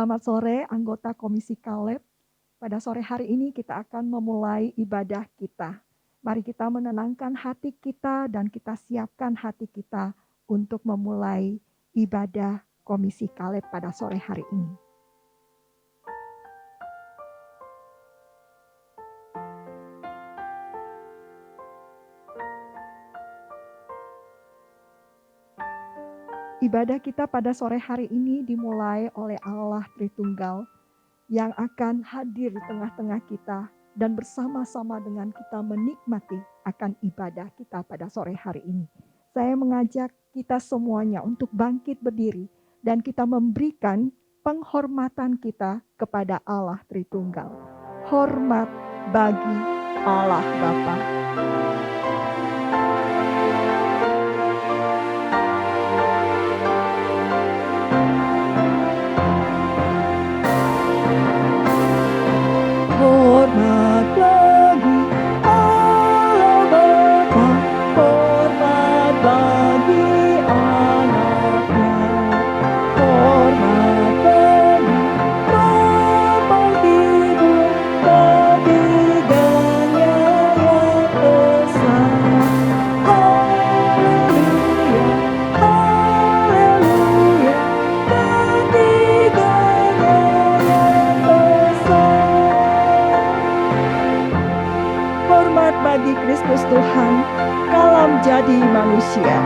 Selamat sore anggota Komisi Kaleb. Pada sore hari ini kita akan memulai ibadah kita. Mari kita menenangkan hati kita dan kita siapkan hati kita untuk memulai ibadah Komisi Kaleb pada sore hari ini. Ibadah kita pada sore hari ini dimulai oleh Allah Tritunggal yang akan hadir di tengah-tengah kita dan bersama-sama dengan kita menikmati akan ibadah kita pada sore hari ini. Saya mengajak kita semuanya untuk bangkit berdiri dan kita memberikan penghormatan kita kepada Allah Tritunggal. Hormat bagi Allah Bapa. Hormat bagi Allah Bapa, hormat bagi anaknya, hormat bagi Bapa Ibu, ketiganya yang esa. Haleluya, haleluya, ketiganya yang esa. Hormat bagi Kristus Tuhan, kalam jadi manusia.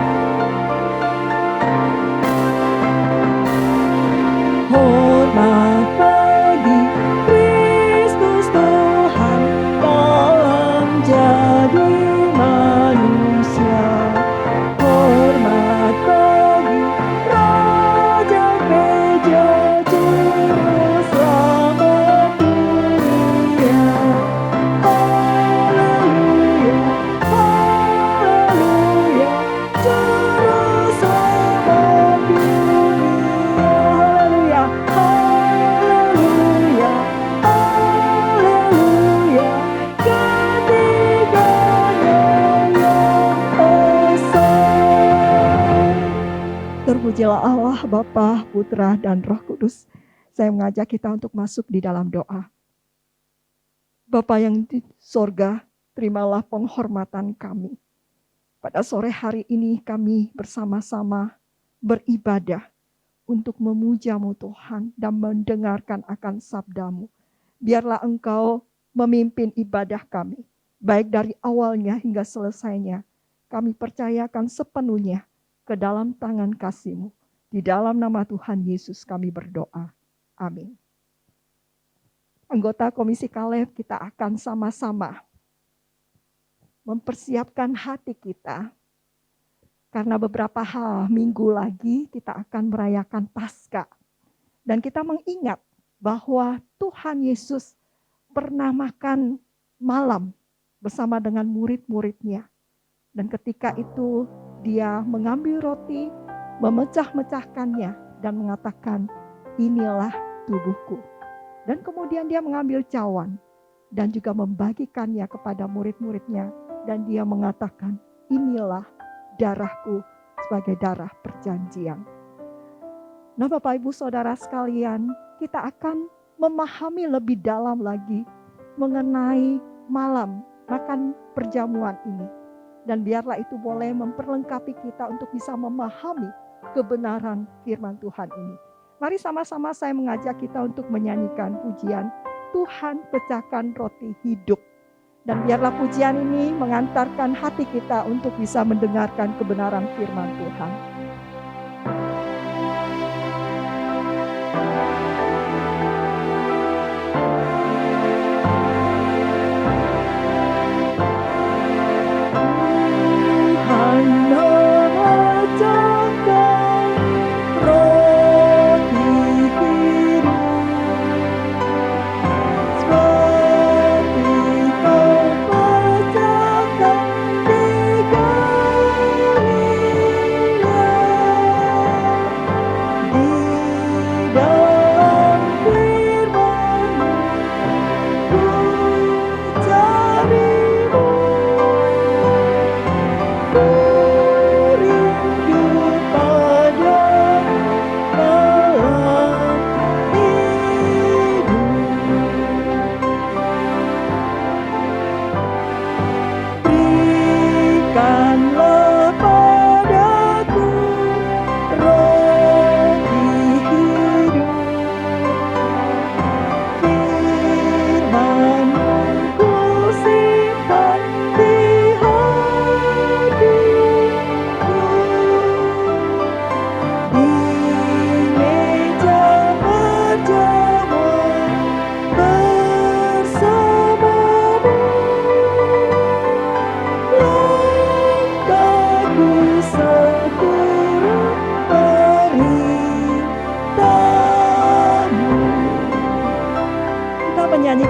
Hormat bagi Kristus Tuhan, kalam jadi manusia. Hormat bagi Raja Gereja Juru Selamat dunia. Haleluya, haleluya, Juru Selamat dunia. Haleluya, haleluya, haleluya, ketiganya yang esa. Terpujilah Allah, Bapa, Putra, dan Roh Kudus. Saya mengajak kita untuk masuk di dalam doa. Bapa yang di sorga, terimalah penghormatan kami. Pada sore hari ini kami bersama-sama beribadah untuk memuja-Mu Tuhan dan mendengarkan akan sabda-Mu. Biarlah Engkau memimpin ibadah kami, baik dari awalnya hingga selesainya. Kami percayakan sepenuhnya ke dalam tangan kasih-Mu. Di dalam nama Tuhan Yesus kami berdoa. Amin. Anggota Komisi Kaleb, kita akan sama-sama mempersiapkan hati kita. Karena beberapa minggu lagi kita akan merayakan Paskah. Dan kita mengingat bahwa Tuhan Yesus pernah makan malam bersama dengan murid-muridnya. Dan ketika itu dia mengambil roti, memecah-mecahkannya dan mengatakan, inilah tubuhku. Dan kemudian dia mengambil cawan dan juga membagikannya kepada murid-muridnya. Dan dia mengatakan, inilah darahku sebagai darah perjanjian. Nah Bapak Ibu Saudara sekalian, kita akan memahami lebih dalam lagi mengenai malam makan perjamuan ini. Dan biarlah itu boleh memperlengkapi kita untuk bisa memahami kebenaran firman Tuhan ini. Mari sama-sama saya mengajak kita untuk menyanyikan pujian Tuhan pecahkan roti hidup. Dan biarlah pujian ini mengantarkan hati kita untuk bisa mendengarkan kebenaran firman Tuhan.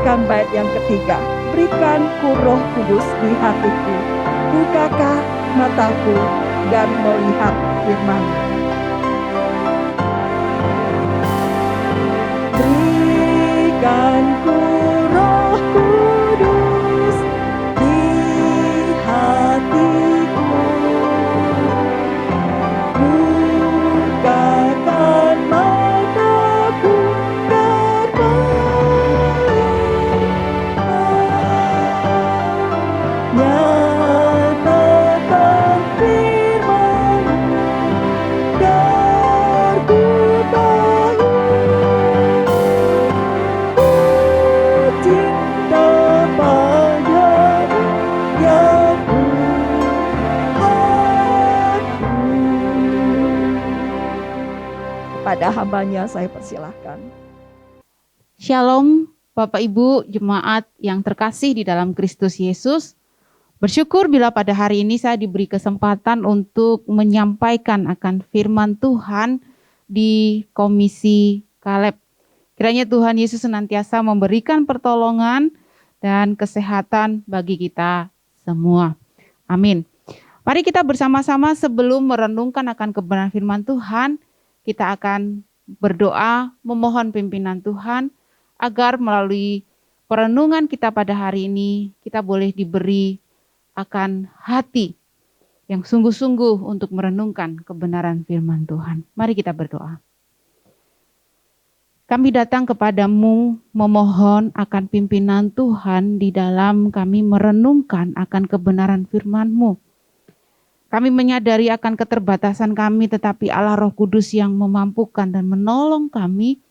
bacakan bait yang ketiga. Berikan ku Roh Kudus di hatiku, bukakan mataku dan melihat firman. Berikan ku Roh Kudus di hatiku, bukakan mataku dan nyatakan firman-Mu, biar ku tahu ku cinta padamu, ya Tuhanku. Kepada hambanya saya persilahkan. Shalom Bapak Ibu jemaat yang terkasih di dalam Kristus Yesus. Bersyukur bila pada hari ini saya diberi kesempatan untuk menyampaikan akan firman Tuhan di Komisi Kaleb. Kiranya Tuhan Yesus senantiasa memberikan pertolongan dan kesehatan bagi kita semua. Amin. Mari kita bersama-sama sebelum merenungkan akan kebenaran firman Tuhan, kita akan berdoa memohon pimpinan Tuhan agar melalui perenungan kita pada hari ini kita boleh diberi akan hati yang sungguh-sungguh untuk merenungkan kebenaran firman Tuhan. Mari kita berdoa. Kami datang kepadamu memohon akan pimpinan Tuhan di dalam kami merenungkan akan kebenaran firman-Mu. Kami menyadari akan keterbatasan kami, tetapi Allah Roh Kudus yang memampukan dan menolong kami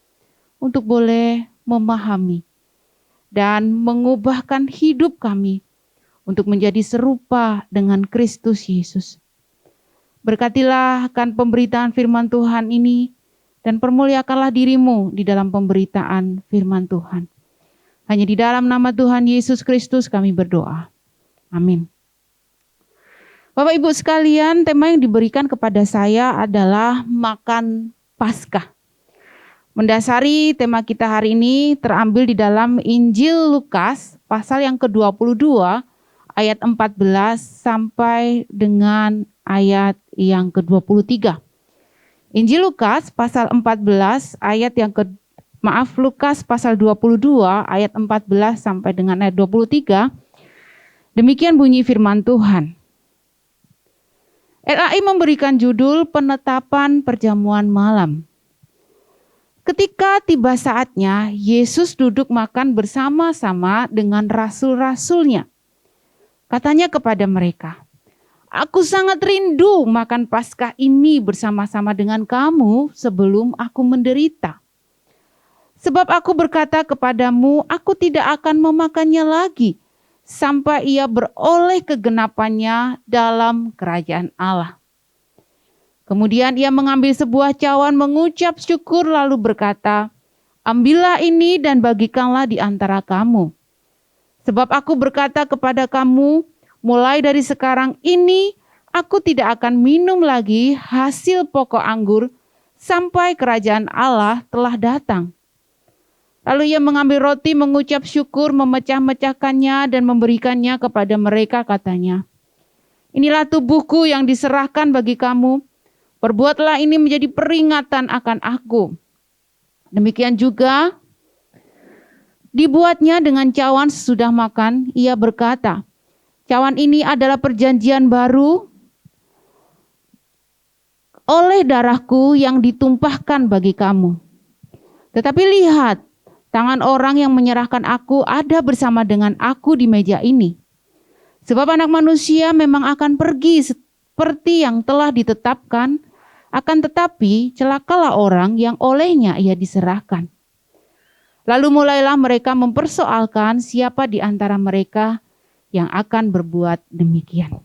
untuk boleh memahami dan mengubahkan hidup kami untuk menjadi serupa dengan Kristus Yesus. Berkatilah akan pemberitaan firman Tuhan ini dan permuliakanlah diri-Mu di dalam pemberitaan firman Tuhan. Hanya di dalam nama Tuhan Yesus Kristus kami berdoa. Amin. Bapak Ibu sekalian, tema yang diberikan kepada saya adalah makan Paskah. Mendasari tema kita hari ini terambil di dalam Injil Lukas pasal yang ke-22 ayat 14 sampai dengan ayat yang ke-23. Injil Lukas pasal 14 ayat yang Lukas pasal 22 ayat 14 sampai dengan ayat 23. Demikian bunyi firman Tuhan. RAI memberikan judul penetapan perjamuan malam. Ketika tiba saatnya, Yesus duduk makan bersama-sama dengan rasul-rasulnya. Katanya kepada mereka, "Aku sangat rindu makan Paskah ini bersama-sama dengan kamu sebelum aku menderita. Sebab aku berkata kepadamu, aku tidak akan memakannya lagi sampai ia beroleh kegenapannya dalam kerajaan Allah." Kemudian ia mengambil sebuah cawan, mengucap syukur lalu berkata, "Ambillah ini dan bagikanlah di antara kamu. Sebab aku berkata kepada kamu, mulai dari sekarang ini aku tidak akan minum lagi hasil pokok anggur sampai kerajaan Allah telah datang." Lalu ia mengambil roti, mengucap syukur, memecah-mecahkannya dan memberikannya kepada mereka, katanya, "Inilah tubuhku yang diserahkan bagi kamu. Perbuatlah ini menjadi peringatan akan aku." Demikian juga dibuatnya dengan cawan sesudah makan. Ia berkata, "Cawan ini adalah perjanjian baru oleh darahku yang ditumpahkan bagi kamu. Tetapi lihat, tangan orang yang menyerahkan aku ada bersama dengan aku di meja ini. Sebab Anak Manusia memang akan pergi seperti yang telah ditetapkan, akan tetapi celakalah orang yang olehnya ia diserahkan." Lalu mulailah mereka mempersoalkan siapa di antara mereka yang akan berbuat demikian.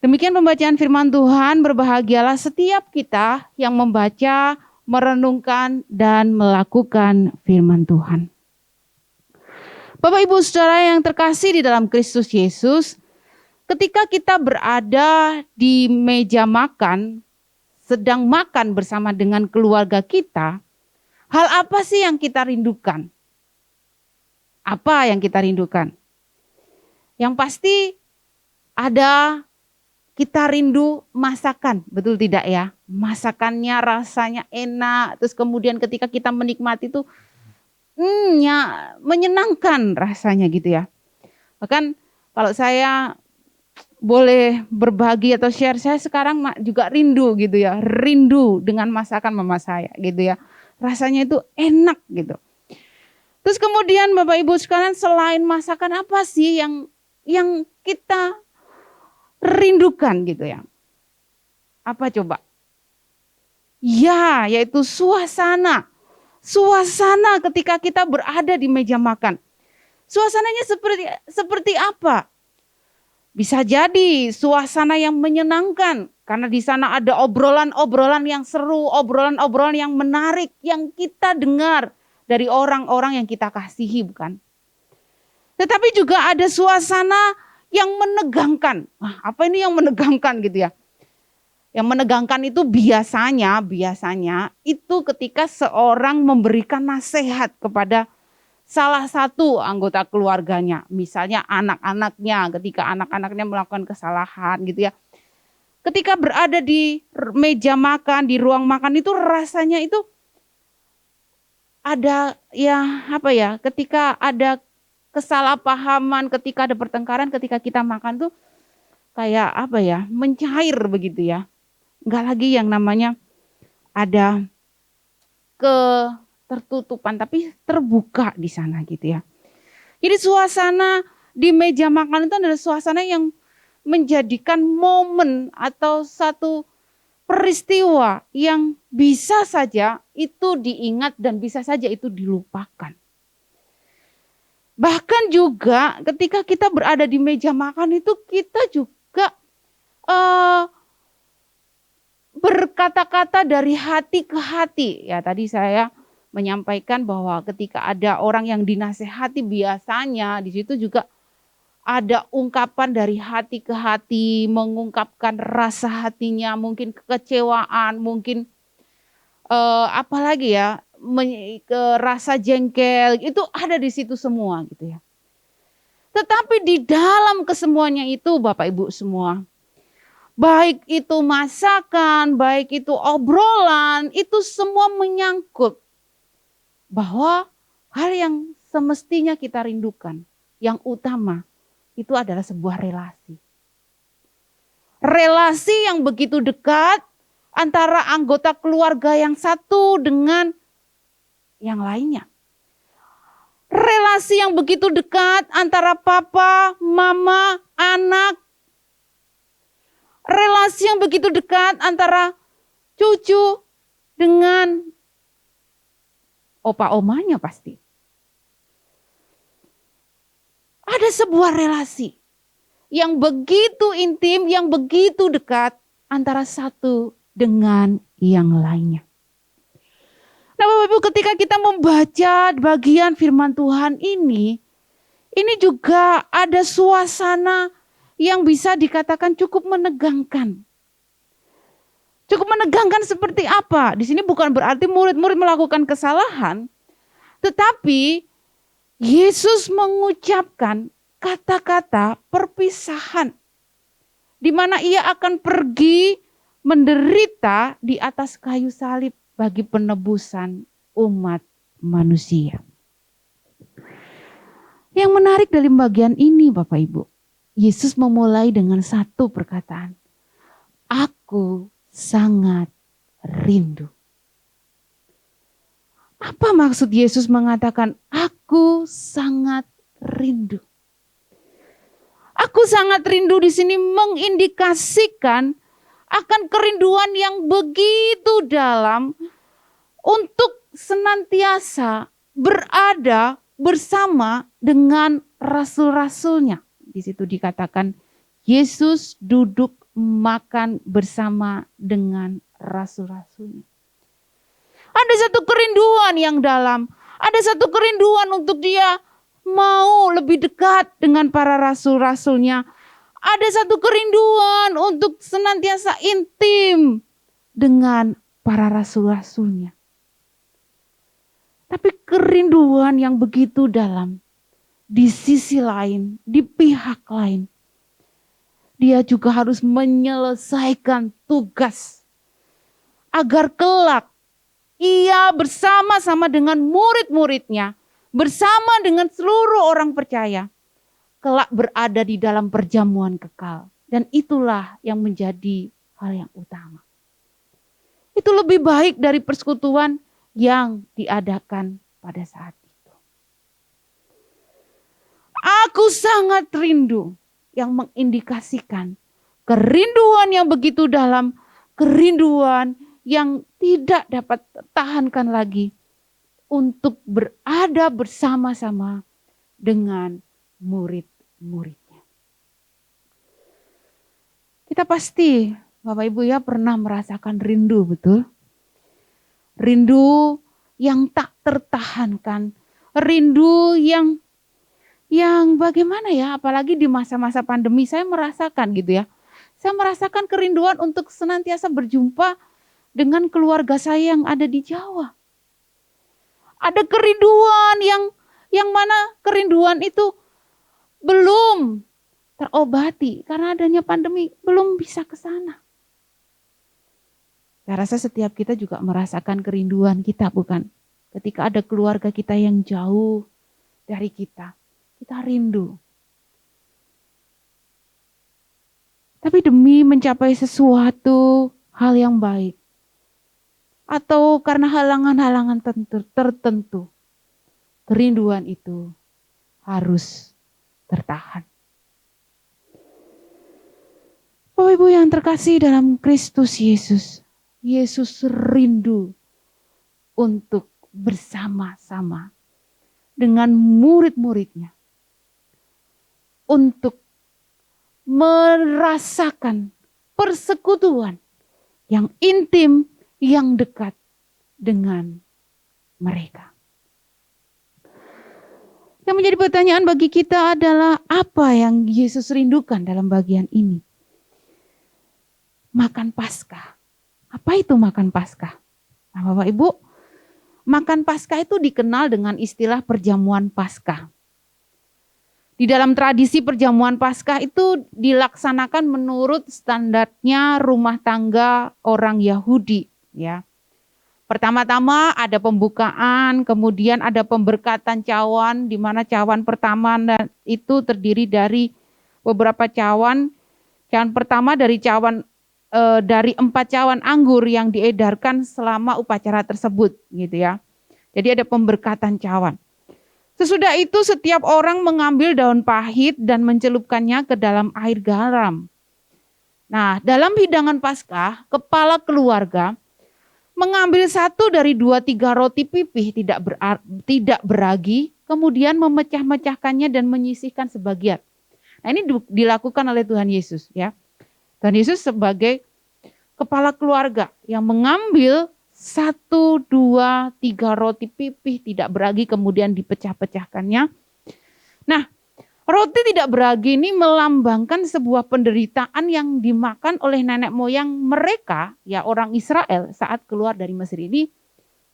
Demikian pembacaan firman Tuhan. Berbahagialah setiap kita yang membaca, merenungkan, dan melakukan firman Tuhan. Bapak Ibu Saudara yang terkasih di dalam Kristus Yesus, ketika kita berada di meja makan, sedang makan bersama dengan keluarga kita, hal apa sih yang kita rindukan? Apa yang kita rindukan? Yang pasti ada kita rindu masakan, betul tidak ya? Masakannya rasanya enak, terus kemudian ketika kita menikmati itu ya menyenangkan rasanya gitu ya. Bahkan kalau saya boleh berbagi atau share, saya sekarang juga rindu gitu ya, rindu dengan masakan mama saya gitu ya. Rasanya itu enak gitu. Terus kemudian Bapak Ibu sekalian, selain masakan apa sih yang kita rindukan gitu ya? Apa coba? Ya, yaitu suasana. Suasana ketika kita berada di meja makan. Suasananya seperti apa? Bisa jadi suasana yang menyenangkan. Karena di sana ada obrolan-obrolan yang seru, obrolan-obrolan yang menarik, yang kita dengar dari orang-orang yang kita kasihi, bukan? Tetapi juga ada suasana yang menegangkan. Nah, apa ini yang menegangkan gitu ya? Yang menegangkan itu biasanya itu ketika seorang memberikan nasihat kepada salah satu anggota keluarganya. Misalnya anak-anaknya, ketika anak-anaknya melakukan kesalahan gitu ya. Ketika berada di meja makan, di ruang makan itu rasanya itu ada ketika ada kesalahpahaman, ketika ada pertengkaran, ketika kita makan tuh kayak mencair begitu ya. Enggak lagi yang namanya ada ketertutupan, tapi terbuka di sana gitu ya. Jadi suasana di meja makan itu adalah suasana yang menjadikan momen atau satu peristiwa yang bisa saja itu diingat dan bisa saja itu dilupakan. Bahkan juga ketika kita berada di meja makan itu kita juga berkata-kata dari hati ke hati. Ya, tadi saya menyampaikan bahwa ketika ada orang yang dinasehati biasanya di situ juga ada ungkapan dari hati ke hati, mengungkapkan rasa hatinya, mungkin kekecewaan, mungkin rasa jengkel, itu ada di situ semua gitu ya. Tetapi di dalam kesemuanya itu Bapak Ibu semua, baik itu masakan, baik itu obrolan, itu semua menyangkut bahwa hal yang semestinya kita rindukan, yang utama itu adalah sebuah relasi. Relasi yang begitu dekat antara anggota keluarga yang satu dengan yang lainnya. Relasi yang begitu dekat antara papa, mama, anak. Relasi yang begitu dekat antara cucu dengan opa omanya pasti. Ada sebuah relasi yang begitu intim, yang begitu dekat antara satu dengan yang lainnya. Nah Bapak Ibu, ketika kita membaca bagian firman Tuhan ini juga ada suasana yang bisa dikatakan cukup menegangkan. Cukup menegangkan seperti apa? Di sini bukan berarti murid-murid melakukan kesalahan, tetapi Yesus mengucapkan kata-kata perpisahan di mana ia akan pergi menderita di atas kayu salib bagi penebusan umat manusia. Yang menarik dari bagian ini Bapak Ibu, Yesus memulai dengan satu perkataan. Aku sangat rindu. Apa maksud Yesus mengatakan aku sangat rindu? Aku sangat rindu di sini mengindikasikan akan kerinduan yang begitu dalam untuk senantiasa berada bersama dengan rasul-rasulnya. Di situ dikatakan Yesus duduk makan bersama dengan rasul-rasulnya. Ada satu kerinduan yang dalam. Ada satu kerinduan untuk dia mau lebih dekat dengan para rasul-rasulnya. Ada satu kerinduan untuk senantiasa intim dengan para rasul-rasulnya. Tapi kerinduan yang begitu dalam di sisi lain, di pihak lain, dia juga harus menyelesaikan tugas agar kelak ia bersama-sama dengan murid-muridnya, bersama dengan seluruh orang percaya, kelak berada di dalam perjamuan kekal. Dan itulah yang menjadi hal yang utama. Itu lebih baik dari persekutuan yang diadakan pada saat itu. Aku sangat rindu, yang mengindikasikan kerinduan yang begitu dalam, kerinduan yang tidak dapat tertahankan lagi untuk berada bersama-sama dengan murid-muridnya. Kita pasti, Bapak Ibu ya, pernah merasakan rindu, betul? Rindu yang tak tertahankan, rindu yang bagaimana ya, apalagi di masa-masa pandemi saya merasakan gitu ya. Saya merasakan kerinduan untuk senantiasa berjumpa dengan keluarga saya yang ada di Jawa. Ada kerinduan yang mana kerinduan itu belum terobati karena adanya pandemi, belum bisa ke sana. Saya rasa setiap kita juga merasakan kerinduan kita, bukan? Ketika ada keluarga kita yang jauh dari kita rindu. Tapi demi mencapai sesuatu hal yang baik, atau karena halangan-halangan tertentu, kerinduan itu harus tertahan. Bapak Ibu yang terkasih dalam Kristus Yesus, Yesus rindu untuk bersama-sama dengan murid-muridnya, untuk merasakan persekutuan yang intim, yang dekat dengan mereka. Yang menjadi pertanyaan bagi kita adalah apa yang Yesus rindukan dalam bagian ini? Makan Paskah. Apa itu makan Paskah? Nah, Bapak Ibu, makan Paskah itu dikenal dengan istilah perjamuan Paskah. Di dalam tradisi perjamuan Paskah itu dilaksanakan menurut standarnya rumah tangga orang Yahudi, ya. Pertama-tama ada pembukaan, kemudian ada pemberkatan cawan, di mana cawan pertama itu terdiri dari beberapa cawan. Cawan pertama dari 4 cawan anggur yang diedarkan selama upacara tersebut, gitu ya. Jadi ada pemberkatan cawan. Sesudah itu setiap orang mengambil daun pahit dan mencelupkannya ke dalam air garam. Nah, dalam hidangan Paskah, kepala keluarga mengambil 1 dari 2-3 roti pipih tidak beragi, kemudian memecah-mecahkannya dan menyisihkan sebagian. Nah, ini dilakukan oleh Tuhan Yesus, ya. Tuhan Yesus sebagai kepala keluarga yang mengambil 1, 2, 3 roti pipih tidak beragi kemudian dipecah-pecahkannya. Nah, roti tidak beragi ini melambangkan sebuah penderitaan yang dimakan oleh nenek moyang mereka, ya orang Israel saat keluar dari Mesir ini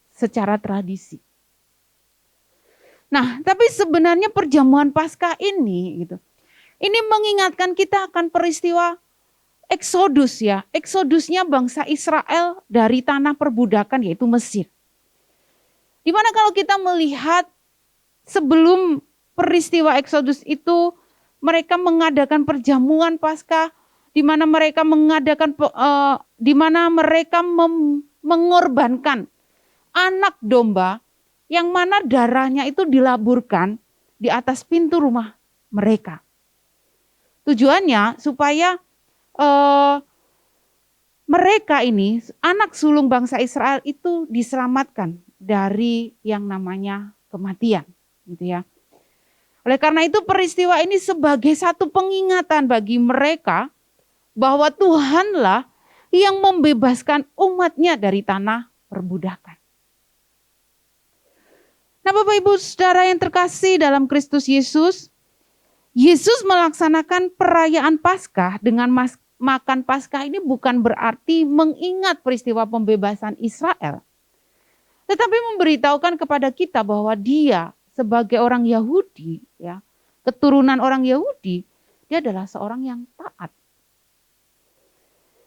secara tradisi. Nah, tapi sebenarnya perjamuan Paskah ini gitu. Ini mengingatkan kita akan peristiwa Eksodus, ya. Eksodusnya bangsa Israel dari tanah perbudakan yaitu Mesir. Dimana kalau kita melihat sebelum peristiwa Eksodus itu mereka mengadakan perjamuan Paskah, di mana mereka mengorbankan anak domba yang mana darahnya itu dilaburkan di atas pintu rumah mereka. Tujuannya supaya mereka ini, anak sulung bangsa Israel itu diselamatkan dari yang namanya kematian, gitu ya. Oleh karena itu peristiwa ini sebagai satu pengingatan bagi mereka bahwa Tuhanlah yang membebaskan umatnya dari tanah perbudakan. Nah, Bapak Ibu Saudara yang terkasih dalam Kristus Yesus, Yesus melaksanakan perayaan Paskah dengan makan Paskah ini bukan berarti mengingat peristiwa pembebasan Israel, tetapi memberitahukan kepada kita bahwa Dia sebagai orang Yahudi, ya, keturunan orang Yahudi, dia adalah seorang yang taat.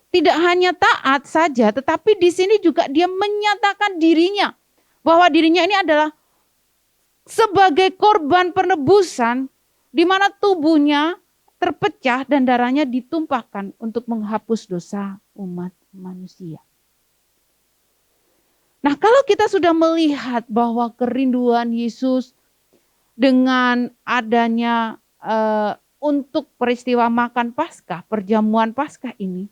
Tidak hanya taat saja, tetapi di sini juga dia menyatakan dirinya, bahwa dirinya ini adalah sebagai korban penebusan, di mana tubuhnya terpecah dan darahnya ditumpahkan untuk menghapus dosa umat manusia. Nah, kalau kita sudah melihat bahwa kerinduan Yesus dengan adanya untuk peristiwa makan Paskah, perjamuan Paskah ini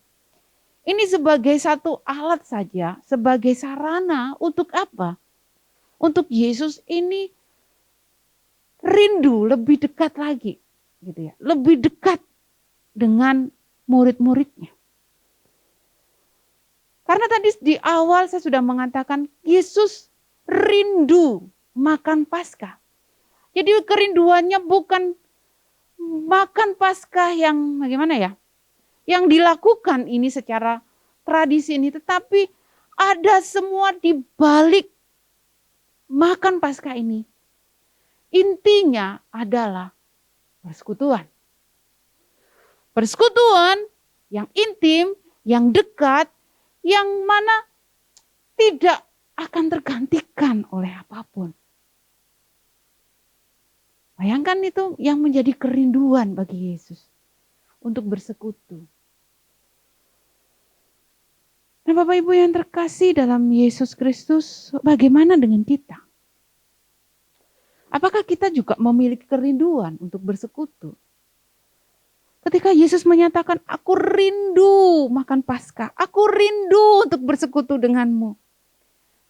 sebagai satu alat saja, sebagai sarana untuk apa? Untuk Yesus ini rindu lebih dekat lagi, gitu ya, lebih dekat dengan murid-muridnya. Karena tadi di awal saya sudah mengatakan Yesus rindu makan Paskah. Jadi kerinduannya bukan makan Paskah yang bagaimana ya? Yang dilakukan ini secara tradisi ini, tetapi ada semua di balik makan Paskah ini. Intinya adalah persekutuan. Persekutuan yang intim, yang dekat, yang mana tidak akan tergantikan oleh apapun. Bayangkan itu yang menjadi kerinduan bagi Yesus untuk bersekutu. Nah, Bapak Ibu yang terkasih dalam Yesus Kristus, bagaimana dengan kita? Apakah kita juga memiliki kerinduan untuk bersekutu? Ketika Yesus menyatakan, aku rindu makan Paskah, aku rindu untuk bersekutu denganmu.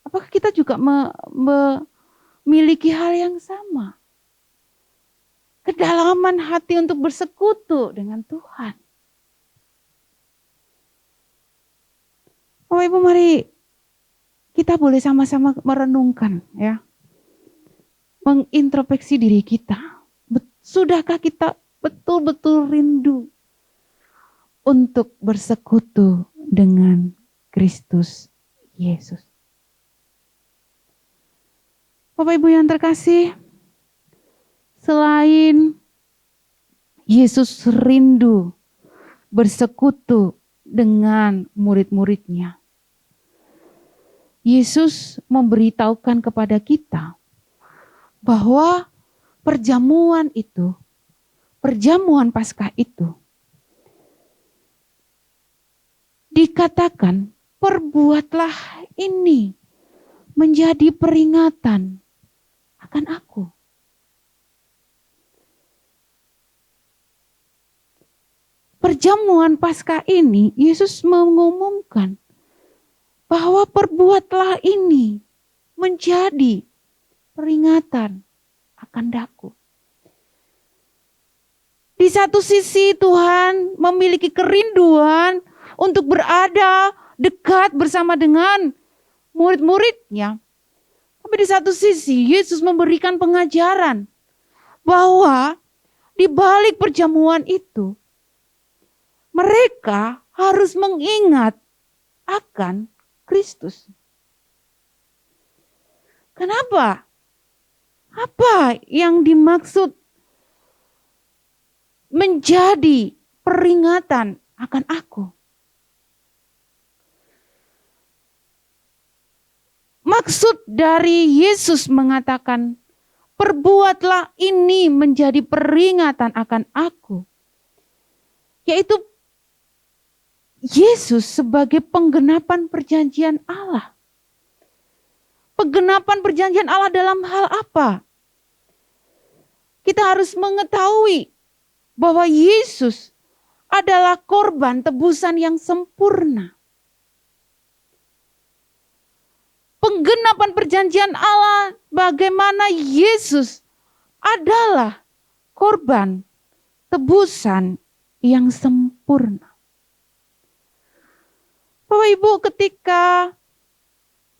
Apakah kita juga memiliki hal yang sama? Kedalaman hati untuk bersekutu dengan Tuhan. Bapak Ibu, mari kita boleh sama-sama merenungkan ya. Mengintrospeksi diri kita. Sudahkah kita betul-betul rindu untuk bersekutu dengan Kristus Yesus? Bapak Ibu yang terkasih, selain Yesus rindu bersekutu dengan murid-muridnya, Yesus memberitahukan kepada kita bahwa perjamuan itu, perjamuan Paskah itu, dikatakan perbuatlah ini menjadi peringatan akan aku. Perjamuan Paskah ini, Yesus mengumumkan bahwa perbuatlah ini menjadi peringatan akan daku. Di satu sisi Tuhan memiliki kerinduan untuk berada dekat bersama dengan murid-muridnya. Tapi di satu sisi Yesus memberikan pengajaran bahwa di balik perjamuan itu mereka harus mengingat akan Kristus. Kenapa? Apa yang dimaksud menjadi peringatan akan aku? Maksud dari Yesus mengatakan, perbuatlah ini menjadi peringatan akan aku. Yaitu Yesus sebagai penggenapan perjanjian Allah. Penggenapan perjanjian Allah dalam hal apa? Kita harus mengetahui bahwa Yesus adalah korban tebusan yang sempurna. Penggenapan perjanjian Allah bagaimana Yesus adalah korban tebusan yang sempurna. Bapak Ibu, ketika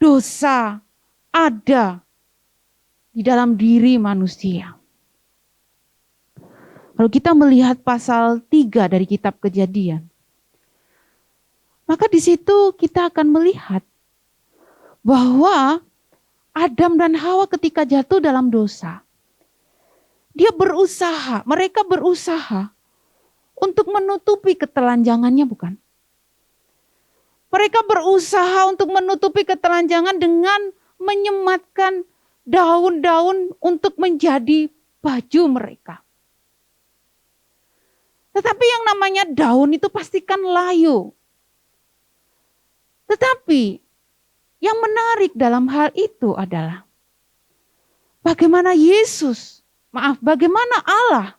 dosa ada di dalam diri manusia. Kalau kita melihat pasal 3 dari kitab Kejadian, maka di situ kita akan melihat bahwa Adam dan Hawa ketika jatuh dalam dosa, Mereka berusaha untuk menutupi ketelanjangannya, bukan? Mereka berusaha untuk menutupi ketelanjangan dengan menyematkan daun-daun untuk menjadi baju mereka. Tetapi yang namanya daun itu pastikan layu. Tetapi yang menarik dalam hal itu adalah bagaimana bagaimana Allah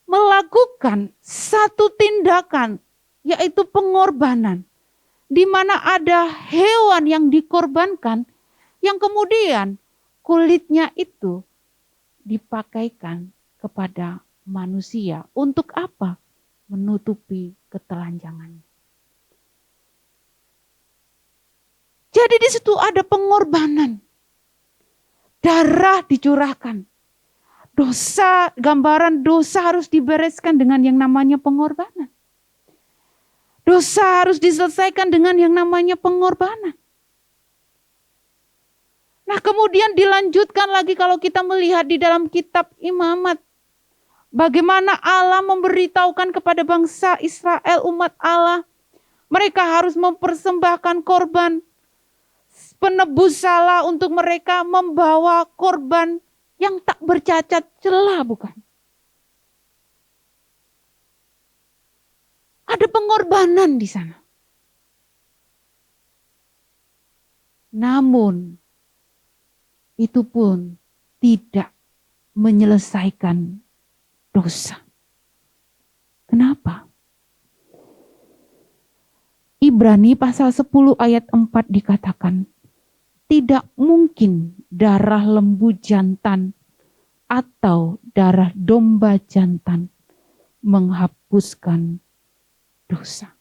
melakukan satu tindakan, yaitu pengorbanan, di mana ada hewan yang dikorbankan, yang kemudian kulitnya itu dipakaikan kepada manusia. Untuk apa? Menutupi ketelanjangannya. Jadi di situ ada pengorbanan. Darah dicurahkan. Gambaran dosa harus dibereskan dengan yang namanya pengorbanan. Dosa harus diselesaikan dengan yang namanya pengorbanan. Nah, kemudian dilanjutkan lagi kalau kita melihat di dalam kitab Imamat. Bagaimana Allah memberitahukan kepada bangsa Israel, umat Allah. Mereka harus mempersembahkan korban penebus salah untuk mereka membawa korban yang tak bercacat celah, bukan? Ada pengorbanan di sana. Namun, itu pun tidak menyelesaikan dosa. Kenapa? Ibrani pasal 10 ayat 4 dikatakan, tidak mungkin darah lembu jantan atau darah domba jantan menghapuskan dosa.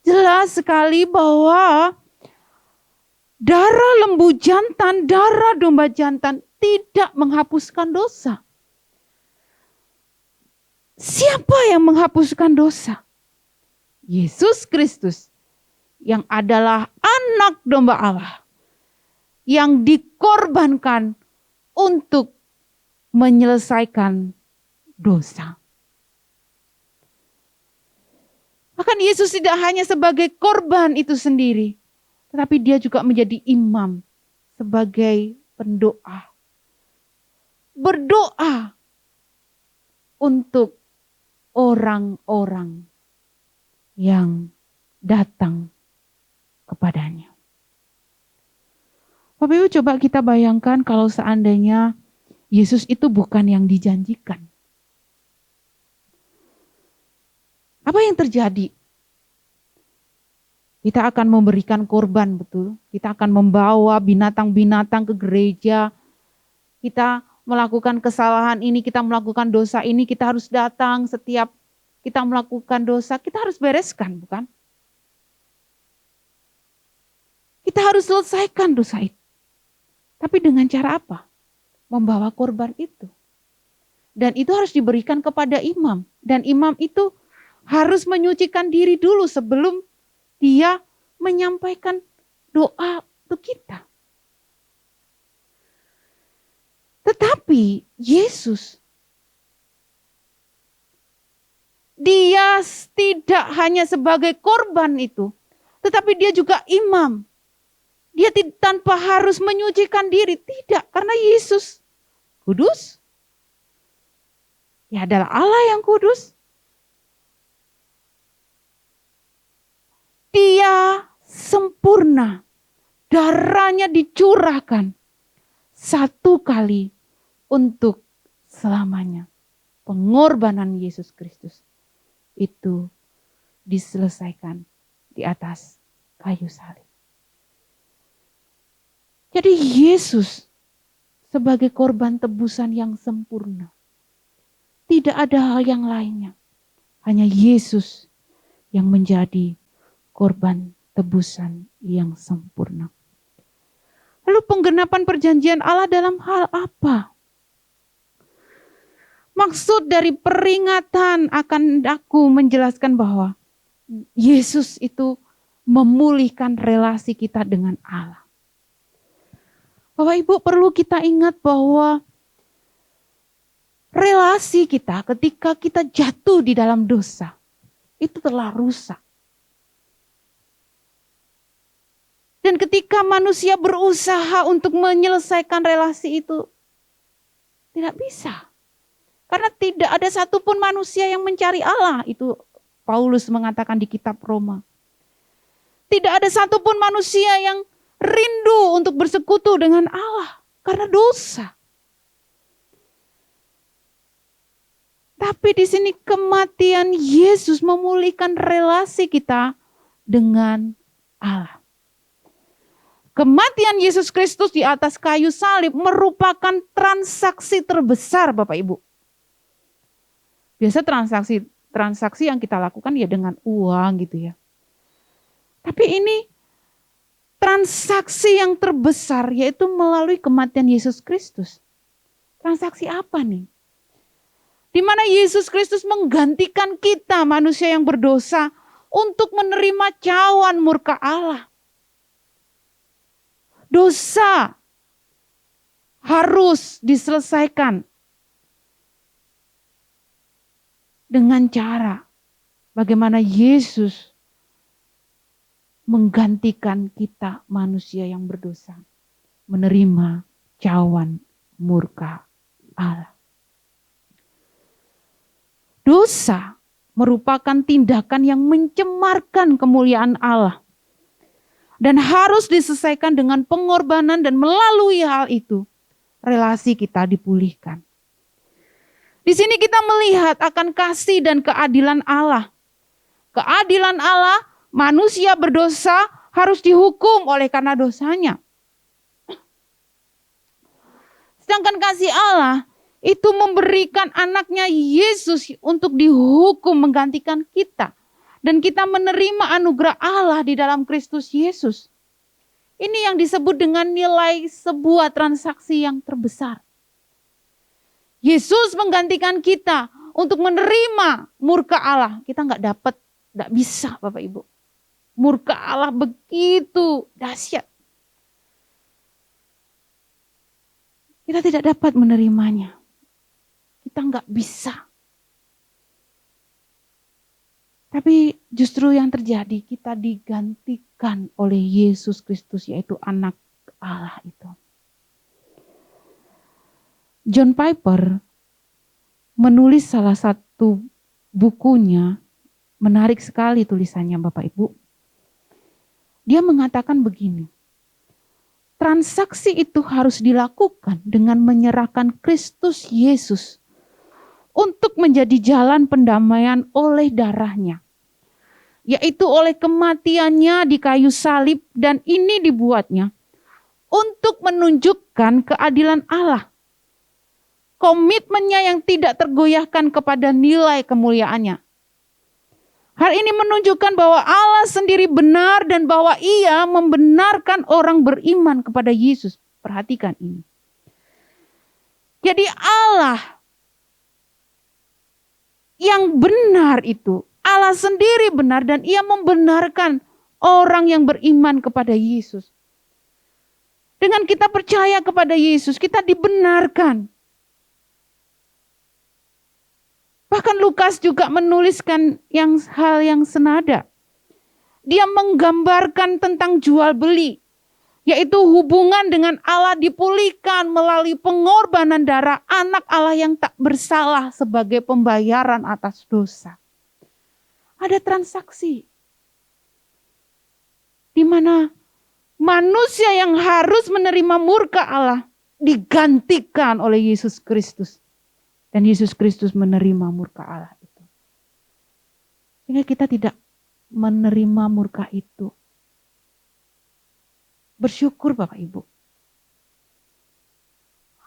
Jelas sekali bahwa darah lembu jantan, darah domba jantan tidak menghapuskan dosa. Siapa yang menghapuskan dosa? Yesus Kristus, yang adalah anak domba Allah, yang dikorbankan untuk menyelesaikan dosa. Bahkan Yesus tidak hanya sebagai korban itu sendiri, tetapi dia juga menjadi imam sebagai pendoa. Berdoa untuk orang-orang yang datang kepadanya. Bapak Ibu, coba kita bayangkan kalau seandainya Yesus itu bukan yang dijanjikan. Apa yang terjadi? Kita akan memberikan korban, betul. Kita akan membawa binatang-binatang ke gereja. Kita melakukan kesalahan ini, kita melakukan dosa ini, kita harus datang setiap kita melakukan dosa, kita harus bereskan, bukan? Kita harus selesaikan dosa itu. Tapi dengan cara apa? Membawa korban itu. Dan itu harus diberikan kepada imam. Dan imam itu harus menyucikan diri dulu sebelum dia menyampaikan doa untuk kita. Tetapi Yesus, dia tidak hanya sebagai korban itu, tetapi dia juga imam. Dia tanpa harus menyucikan diri, tidak, karena Yesus kudus. Dia adalah Allah yang kudus. Dia sempurna. Darahnya dicurahkan satu kali untuk selamanya. Pengorbanan Yesus Kristus itu diselesaikan di atas kayu salib. Jadi Yesus sebagai korban tebusan yang sempurna. Tidak ada hal yang lainnya. Hanya Yesus yang menjadi korban tebusan yang sempurna. Lalu penggenapan perjanjian Allah dalam hal apa? Maksud dari peringatan akan aku menjelaskan bahwa Yesus itu memulihkan relasi kita dengan Allah. Bapak Ibu, perlu kita ingat bahwa relasi kita ketika kita jatuh di dalam dosa, itu telah rusak. Dan ketika manusia berusaha untuk menyelesaikan relasi itu, tidak bisa. Karena tidak ada satupun manusia yang mencari Allah. Itu Paulus mengatakan di kitab Roma. Tidak ada satupun manusia yang rindu untuk bersekutu dengan Allah. Karena dosa. Tapi di sini kematian Yesus memulihkan relasi kita dengan Allah. Kematian Yesus Kristus di atas kayu salib merupakan transaksi terbesar Bapak Ibu. Biasa transaksi yang kita lakukan ya dengan uang gitu ya. Tapi ini transaksi yang terbesar yaitu melalui kematian Yesus Kristus. Transaksi apa nih? Di mana Yesus Kristus menggantikan kita manusia yang berdosa untuk menerima cawan murka Allah. Dosa harus diselesaikan dengan cara bagaimana Yesus menggantikan kita manusia yang berdosa menerima cawan murka Allah. Dosa merupakan tindakan yang mencemarkan kemuliaan Allah. Dan harus diselesaikan dengan pengorbanan dan melalui hal itu relasi kita dipulihkan. Di sini kita melihat akan kasih dan keadilan Allah. Keadilan Allah, manusia berdosa harus dihukum oleh karena dosanya. Sedangkan kasih Allah itu memberikan anaknya Yesus untuk dihukum menggantikan kita. Dan kita menerima anugerah Allah di dalam Kristus Yesus. Ini yang disebut dengan nilai sebuah transaksi yang terbesar. Yesus menggantikan kita untuk menerima murka Allah. Kita nggak bisa Bapak Ibu. Murka Allah begitu dahsyat. Kita tidak dapat menerimanya. Kita nggak bisa. Tapi justru yang terjadi kita digantikan oleh Yesus Kristus yaitu anak Allah itu. John Piper menulis salah satu bukunya, menarik sekali tulisannya Bapak Ibu. Dia mengatakan begini, transaksi itu harus dilakukan dengan menyerahkan Kristus Yesus untuk menjadi jalan pendamaian oleh darahnya. Yaitu oleh kematiannya di kayu salib dan ini dibuatnya untuk menunjukkan keadilan Allah. Komitmennya yang tidak tergoyahkan kepada nilai kemuliaannya. Hal ini menunjukkan bahwa Allah sendiri benar dan bahwa Ia membenarkan orang beriman kepada Yesus. Perhatikan ini. Jadi Allah yang benar itu, Allah sendiri benar dan Ia membenarkan orang yang beriman kepada Yesus. Dengan kita percaya kepada Yesus, kita dibenarkan. Bahkan Lukas juga menuliskan hal yang senada. Dia menggambarkan tentang jual beli, yaitu hubungan dengan Allah dipulihkan melalui pengorbanan darah anak Allah yang tak bersalah sebagai pembayaran atas dosa. Ada transaksi di mana manusia yang harus menerima murka Allah digantikan oleh Yesus Kristus. Dan Yesus Kristus menerima murka Allah itu. Sehingga kita tidak menerima murka itu. Bersyukur Bapak Ibu.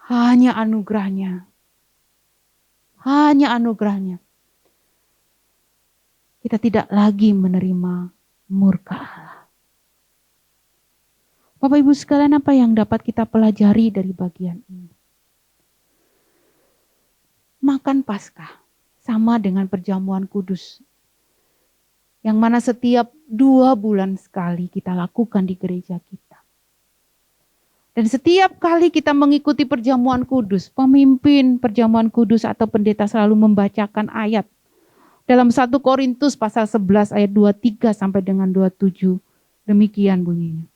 Hanya anugerahnya. Hanya anugerahnya. Kita tidak lagi menerima murka Allah. Bapak Ibu sekalian, apa yang dapat kita pelajari dari bagian ini? Makan Paskah sama dengan perjamuan kudus. Yang mana setiap 2 bulan sekali kita lakukan di gereja kita. Dan setiap kali kita mengikuti perjamuan kudus, pemimpin perjamuan kudus atau pendeta selalu membacakan ayat. Dalam 1 Korintus pasal 11 ayat 23 sampai dengan 27. Demikian bunyinya.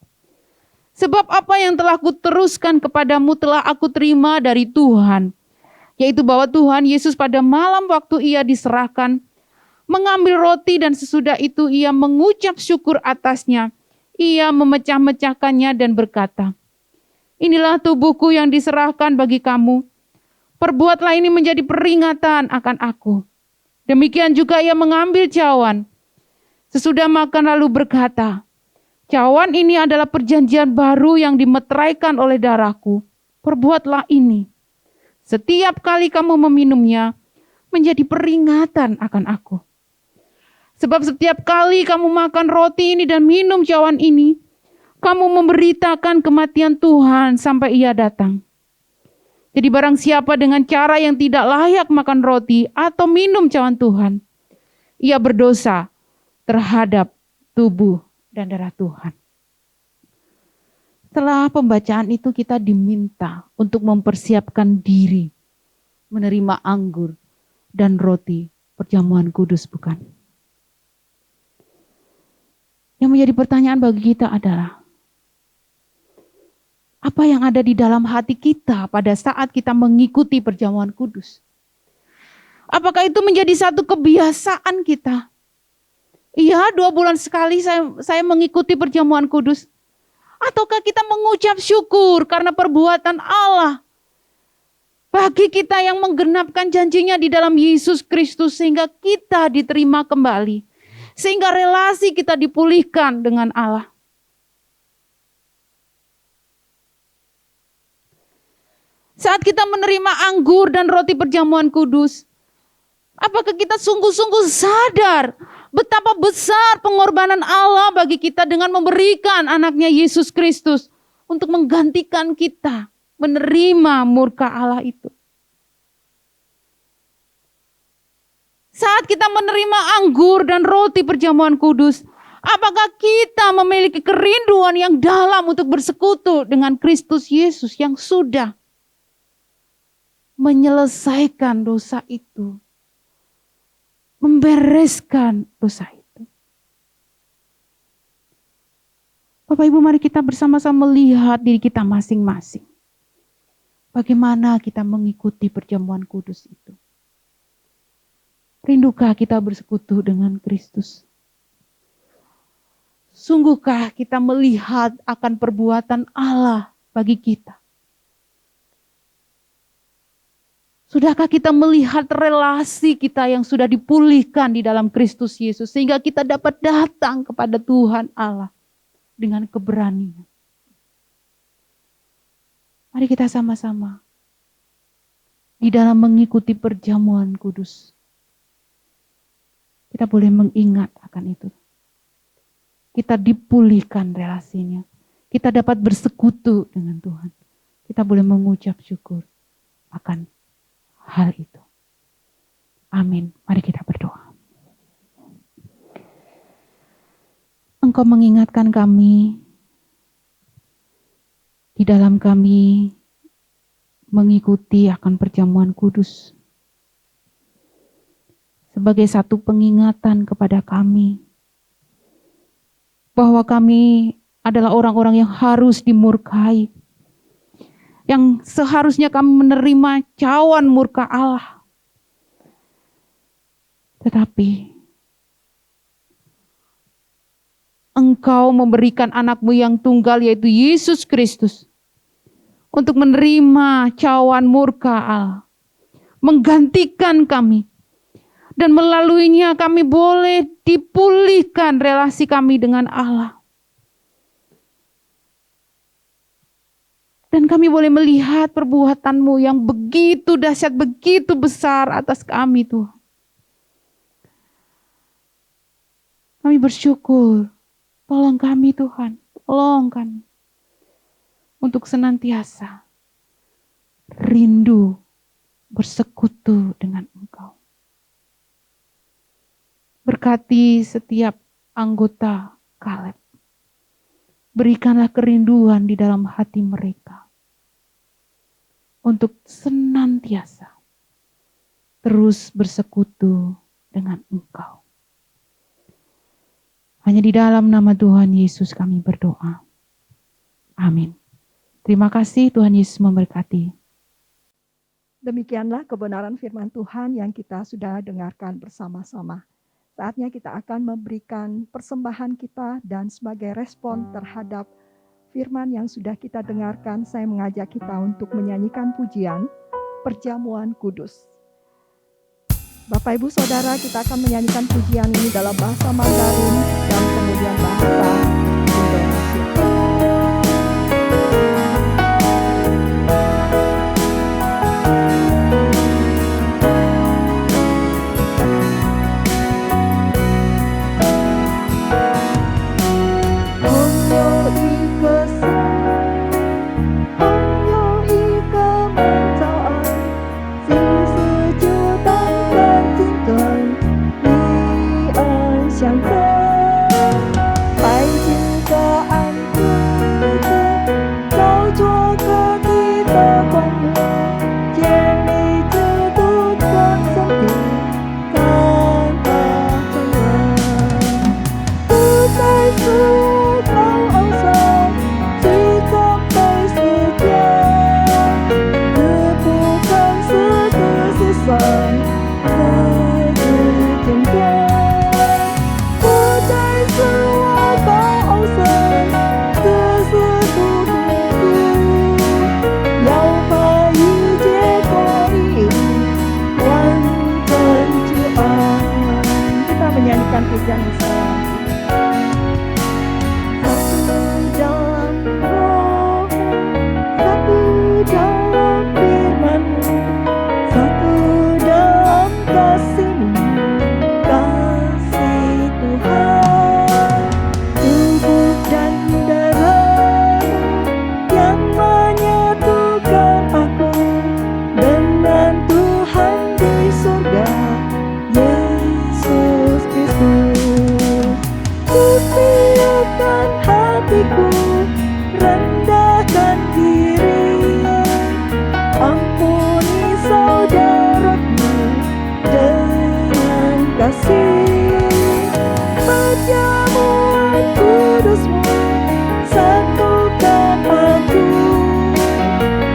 Sebab apa yang telah kuteruskan kepadamu telah aku terima dari Tuhan. Yaitu bahwa Tuhan Yesus pada malam waktu ia diserahkan, mengambil roti dan sesudah itu ia mengucap syukur atasnya. Ia memecah-mecahkannya dan berkata, inilah tubuhku yang diserahkan bagi kamu. Perbuatlah ini menjadi peringatan akan aku. Demikian juga ia mengambil cawan. Sesudah makan lalu berkata, cawan ini adalah perjanjian baru yang dimeteraikan oleh darahku. Perbuatlah ini. Setiap kali kamu meminumnya, menjadi peringatan akan aku. Sebab setiap kali kamu makan roti ini dan minum cawan ini, kamu memberitakan kematian Tuhan sampai ia datang. Jadi barang siapa dengan cara yang tidak layak makan roti atau minum cawan Tuhan, ia berdosa terhadap tubuh dan darah Tuhan. Setelah pembacaan itu kita diminta untuk mempersiapkan diri, menerima anggur dan roti perjamuan kudus, bukan? Yang menjadi pertanyaan bagi kita adalah, apa yang ada di dalam hati kita pada saat kita mengikuti perjamuan kudus? Apakah itu menjadi satu kebiasaan kita? Iya, 2 bulan sekali saya mengikuti perjamuan kudus. Ataukah kita mengucap syukur karena perbuatan Allah bagi kita yang menggenapkan janjinya di dalam Yesus Kristus sehingga kita diterima kembali. Sehingga relasi kita dipulihkan dengan Allah. Saat kita menerima anggur dan roti perjamuan kudus, apakah kita sungguh-sungguh sadar betapa besar pengorbanan Allah bagi kita dengan memberikan anaknya Yesus Kristus untuk menggantikan kita menerima murka Allah itu. Saat kita menerima anggur dan roti perjamuan kudus, apakah kita memiliki kerinduan yang dalam untuk bersekutu dengan Kristus Yesus yang sudah menyelesaikan dosa itu, membereskan dosa itu. Bapak Ibu, mari kita bersama-sama melihat diri kita masing-masing. Bagaimana kita mengikuti perjamuan kudus itu? Rindukah kita bersekutu dengan Kristus? Sungguhkah kita melihat akan perbuatan Allah bagi kita? Sudahkah kita melihat relasi kita yang sudah dipulihkan di dalam Kristus Yesus sehingga kita dapat datang kepada Tuhan Allah dengan keberanian? Mari kita sama-sama di dalam mengikuti perjamuan kudus. Kita boleh mengingat akan itu. Kita dipulihkan relasinya. Kita dapat bersekutu dengan Tuhan. Kita boleh mengucap syukur akan hal itu. Amin. Mari kita berdoa. Engkau mengingatkan kami di dalam kami mengikuti akan perjamuan kudus sebagai satu pengingatan kepada kami bahwa kami adalah orang-orang yang harus dimurkai, yang seharusnya kami menerima cawan murka Allah. Tetapi Engkau memberikan anakmu yang tunggal yaitu Yesus Kristus untuk menerima cawan murka Allah, menggantikan kami. Dan melaluinya kami boleh dipulihkan relasi kami dengan Allah. Dan kami boleh melihat perbuatan-Mu yang begitu dahsyat, begitu besar atas kami, Tuhan. Kami bersyukur, tolong kami Tuhan, tolong kami. Untuk senantiasa rindu bersekutu dengan Engkau. Berkati setiap anggota Kaleb. Berikanlah kerinduan di dalam hati mereka untuk senantiasa terus bersekutu dengan Engkau. Hanya di dalam nama Tuhan Yesus kami berdoa. Amin. Terima kasih, Tuhan Yesus memberkati. Demikianlah kebenaran firman Tuhan yang kita sudah dengarkan bersama-sama. Saatnya kita akan memberikan persembahan kita dan sebagai respon terhadap firman yang sudah kita dengarkan, saya mengajak kita untuk menyanyikan pujian Perjamuan Kudus. Bapak Ibu Saudara, kita akan menyanyikan pujian ini dalam bahasa Mandarin dan kemudian bahasa Indonesia. Pujian satu dalam roh, satu dalam firman-Mu, satu dalam kasih-Mu, kasih Tuhan, tubuh dan darah-Mu yang menyatukan aku dengan Tuhan di surga. Siapkan hatiku, rendahkan diri, ampuni saudaraku dengan kasih. Perjamuan kudus-Mu satukan aku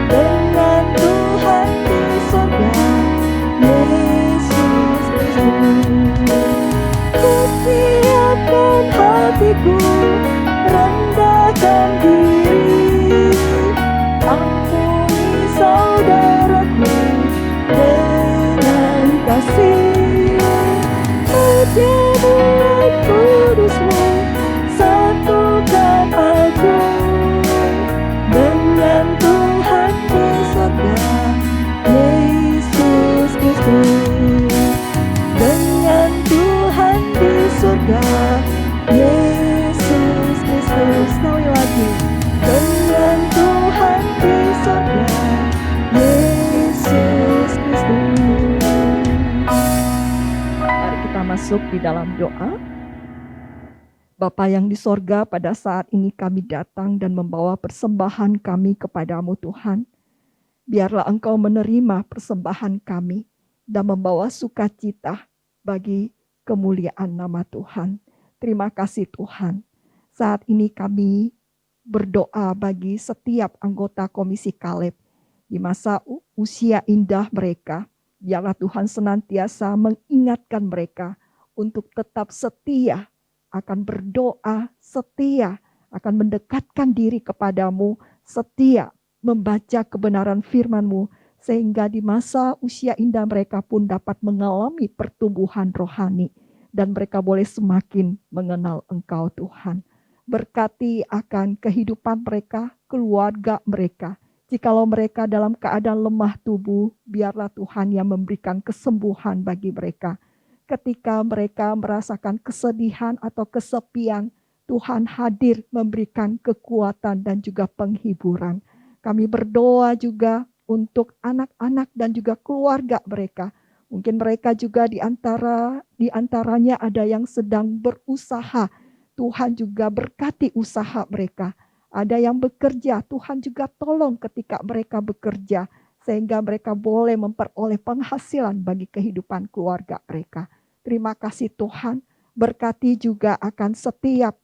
dengan Tuhan di surga, Yesus Kristus. Siapkan hatiku, rendahkan diri, ampuni saudaraku dengan kasih. Perjamuan kudus-Mu satukan aku dengan Tuhan di surga, Yesus Kristus. Dengan Tuhan di surga, Yesus Kristus. Sekali lagi, dengan Tuhan di surga, Yesus Kristus. Mari kita masuk di dalam doa. Bapa yang di sorga, pada saat ini kami datang dan membawa persembahan kami kepadamu Tuhan. Biarlah Engkau menerima persembahan kami dan membawa sukacita bagi kemuliaan nama Tuhan. Terima kasih Tuhan. Saat ini kami berdoa bagi setiap anggota Komisi Kaleb di masa usia indah mereka. Biarlah Tuhan senantiasa mengingatkan mereka untuk tetap setia, akan berdoa, setia, akan mendekatkan diri kepadamu, setia membaca kebenaran firman-Mu, sehingga di masa usia indah mereka pun dapat mengalami pertumbuhan rohani dan mereka boleh semakin mengenal Engkau Tuhan. Berkati akan kehidupan mereka, keluarga mereka. Jikalau mereka dalam keadaan lemah tubuh, biarlah Tuhan yang memberikan kesembuhan bagi mereka. Ketika mereka merasakan kesedihan atau kesepian, Tuhan hadir memberikan kekuatan dan juga penghiburan. Kami berdoa juga untuk anak-anak dan juga keluarga mereka. Mungkin mereka juga di antaranya ada yang sedang berusaha Tuhan juga berkati usaha mereka. Ada yang bekerja, Tuhan juga tolong ketika mereka bekerja, sehingga mereka boleh memperoleh penghasilan bagi kehidupan keluarga mereka. Terima kasih Tuhan, berkati juga akan setiap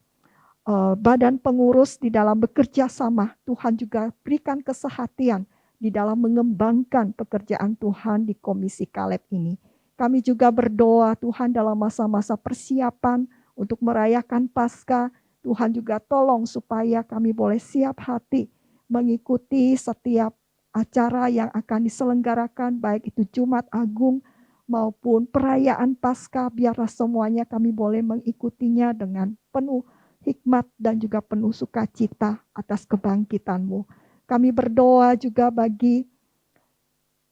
badan pengurus di dalam bekerja sama. Tuhan juga berikan kesehatian di dalam mengembangkan pekerjaan Tuhan di Komisi Kaleb ini. Kami juga berdoa Tuhan dalam masa-masa persiapan untuk merayakan Paskah. Tuhan juga tolong supaya kami boleh siap hati mengikuti setiap acara yang akan diselenggarakan, baik itu Jumat Agung maupun perayaan Paskah. Biarlah semuanya kami boleh mengikutinya dengan penuh hikmat dan juga penuh sukacita atas kebangkitan-Mu. Kami berdoa juga bagi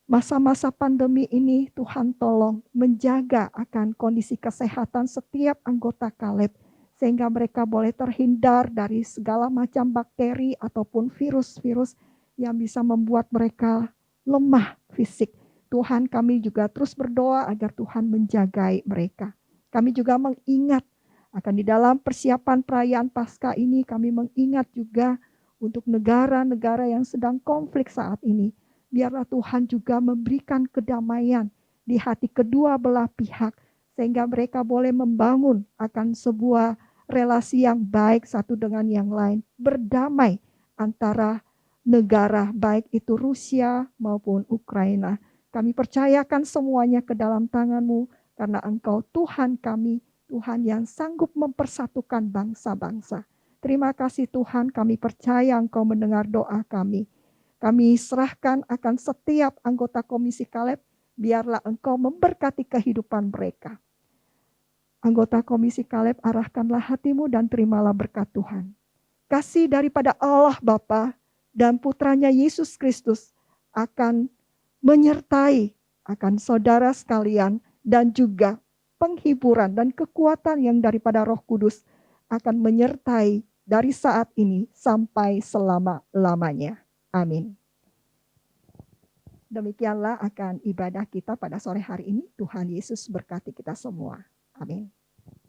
masa-masa pandemi ini, Tuhan tolong menjaga akan kondisi kesehatan setiap anggota Kaleb, sehingga mereka boleh terhindar dari segala macam bakteri ataupun virus-virus yang bisa membuat mereka lemah fisik. Tuhan, kami juga terus berdoa agar Tuhan menjagai mereka. Kami juga mengingat akan di dalam persiapan perayaan Paskah ini, kami mengingat juga untuk negara-negara yang sedang konflik saat ini. Biarlah Tuhan juga memberikan kedamaian di hati kedua belah pihak, sehingga mereka boleh membangun akan sebuah relasi yang baik satu dengan yang lain, berdamai antara negara, baik itu Rusia maupun Ukraina. Kami percayakan semuanya ke dalam tangan-Mu, karena Engkau Tuhan kami, Tuhan yang sanggup mempersatukan bangsa-bangsa. Terima kasih Tuhan, kami percaya Engkau mendengar doa kami. Kami serahkan akan setiap anggota Komisi Kaleb, biarlah Engkau memberkati kehidupan mereka. Anggota Komisi Kaleb, arahkanlah hatimu dan terimalah berkat Tuhan. Kasih daripada Allah Bapa dan Putranya Yesus Kristus akan menyertai akan saudara sekalian, dan juga penghiburan dan kekuatan yang daripada Roh Kudus akan menyertai dari saat ini sampai selama-lamanya. Amin. Demikianlah akan ibadah kita pada sore hari ini. Tuhan Yesus berkati kita semua. Amin.